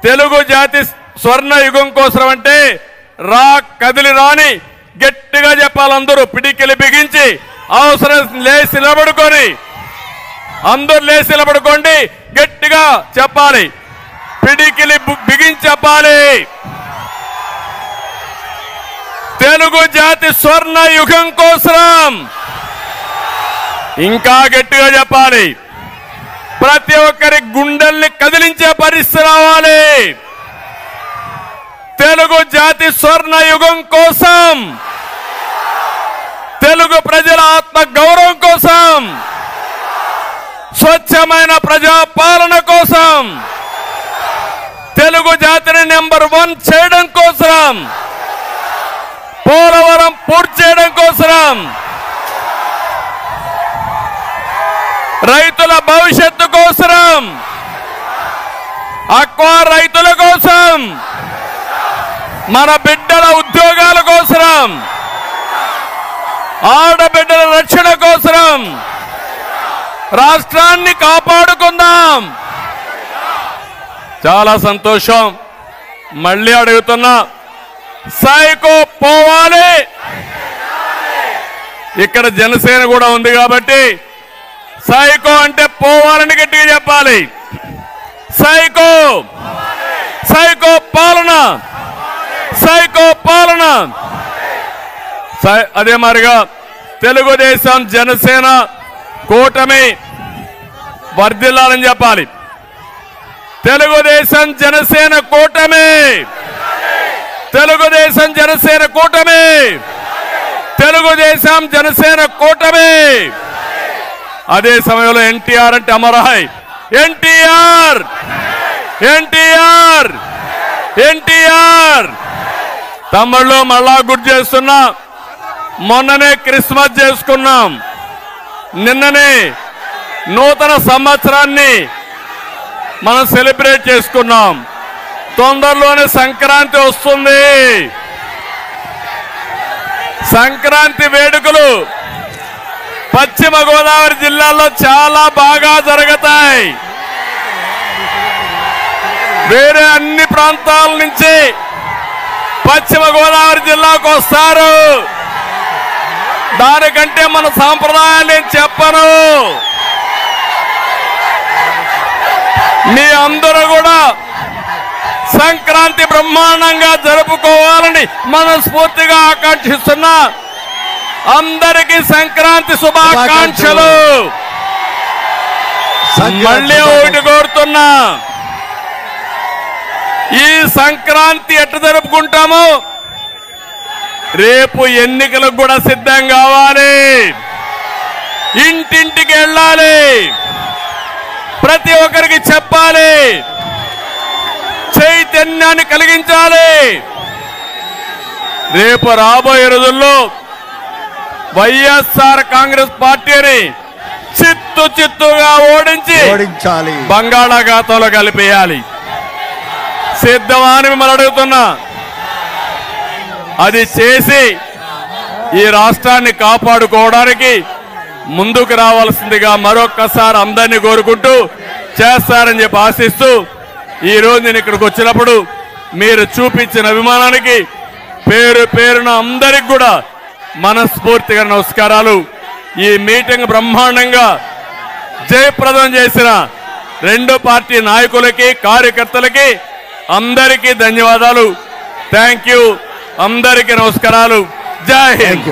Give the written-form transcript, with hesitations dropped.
తెలుగు జాతి స్వర్ణ యుగం కోసం అంటే కదిలి రాని గట్టిగా చెప్పాలి. అందరూ పిడికిలి బిగించి అవసరం లేచి నిలబడుకొని అందరూ లేచి నిలబడుకోండి. గట్టిగా చెప్పాలి. పిడికిలి బిగించి చెప్పాలి. తెలుగు జాతి స్వర్ణ యుగం కోసం ఇంకా గట్టిగా చెప్పాలి. ప్రతి ఒక్కరి గుండెల్ని కదిలించే పరిస్థితి రావాలి. తెలుగు జాతి స్వర్ణ యుగం కోసం, తెలుగు ప్రజల ఆత్మ గౌరవం కోసం, స్వచ్ఛమైన ప్రజాపాలన కోసం, తెలుగు జాతిని నెంబర్ 1 చేయడం కోసం, పోలవరం పూర్తి చేయడం కోసం, రైతుల భవిష్యత్తు కోసం, అక్వా రైతుల కోసం, మన బిడ్డల ఉద్యోగాల కోసం, ఆడబిడ్డల రక్షణ కోసం రాష్ట్రాన్ని కాపాడుకుందాం. చాలా సంతోషం. మళ్ళీ అడుగుతున్నా, సైకో పోవాలి. ఇక్కడ జనసేన కూడా ఉంది కాబట్టి సైకో అంటే పోవాలని గట్టిగా చెప్పాలి. సైకో, సైకో పాలన, సైకో పాలన. అదే మాదిరిగా తెలుగుదేశం జనసేన కూటమి వర్ధిల్లాలని చెప్పాలి. తెలుగుదేశం జనసేన కూటమి, తెలుగుదేశం జనసేన కూటమి, తెలుగుదేశం జనసేన కూటమి. అదే సమయంలో ఎన్టీఆర్ అంటే అమరాయ్. ఎన్టీఆర్, ఎన్టీఆర్, ఎన్టీఆర్. తమ్ముళ్ళు మళ్ళా గుర్తు చేస్తున్నా, మొన్ననే క్రిస్మస్ చేసుకున్నాం, నిన్ననే నూతన సంవత్సరాన్ని మనం సెలబ్రేట్ చేసుకున్నాం. తొందరలోనే సంక్రాంతి వస్తుంది. సంక్రాంతి వేడుకలు పశ్చిమ గోదావరి జిల్లాలో చాలా బాగా జరుగుతాయి. వేరే అన్ని ప్రాంతాల నుంచి పశ్చిమ గోదావరి జిల్లాకు వస్తారు. దానికంటే మన సాంప్రదాయాలు నేను చెప్పను. మీ అందరూ కూడా సంక్రాంతి బ్రహ్మాండంగా జరుపుకోవాలని మనస్ఫూర్తిగా ఆకాంక్షిస్తున్నా. అందరికీ సంక్రాంతి శుభాకాంక్షలు. మళ్ళీ ఒకటి కోరుతున్నా, ఈ సంక్రాంతి ఎట్లా జరుపుకుంటామో రేపు ఎన్నికలకు కూడా సిద్ధం కావాలి. ఇంటింటికి వెళ్ళాలి, ప్రతి ఒక్కరికి చెప్పాలి, చైతన్యాన్ని కలిగించాలి. రేపు రాబోయే రోజుల్లో వైఎస్ఆర్ కాంగ్రెస్ పార్టీని చిత్తుగా ఓడించాలి, బంగాళాఖాతంలో కలిపేయాలి. సిద్ధమా అని మిమ్మల్ని అడుగుతున్నా. అది చేసి ఈ రాష్ట్రాన్ని కాపాడుకోవడానికి ముందుకు రావాల్సిందిగా మరొక్కసారి అందరినీ కోరుకుంటూ చేస్తారని చెప్పి ఆశిస్తూ, ఈరోజు నేను ఇక్కడికి వచ్చినప్పుడు మీరు చూపించిన అభిమానానికి పేరు పేరున అందరికి కూడా మనస్ఫూర్తిగా నమస్కారాలు. ఈ మీటింగ్ బ్రహ్మాండంగా జయప్రదం చేసిన రెండు పార్టీ నాయకులకి, కార్యకర్తలకి అందరికీ ధన్యవాదాలు. Thank you. అందరికీ నమస్కారాలు. జై హింద్.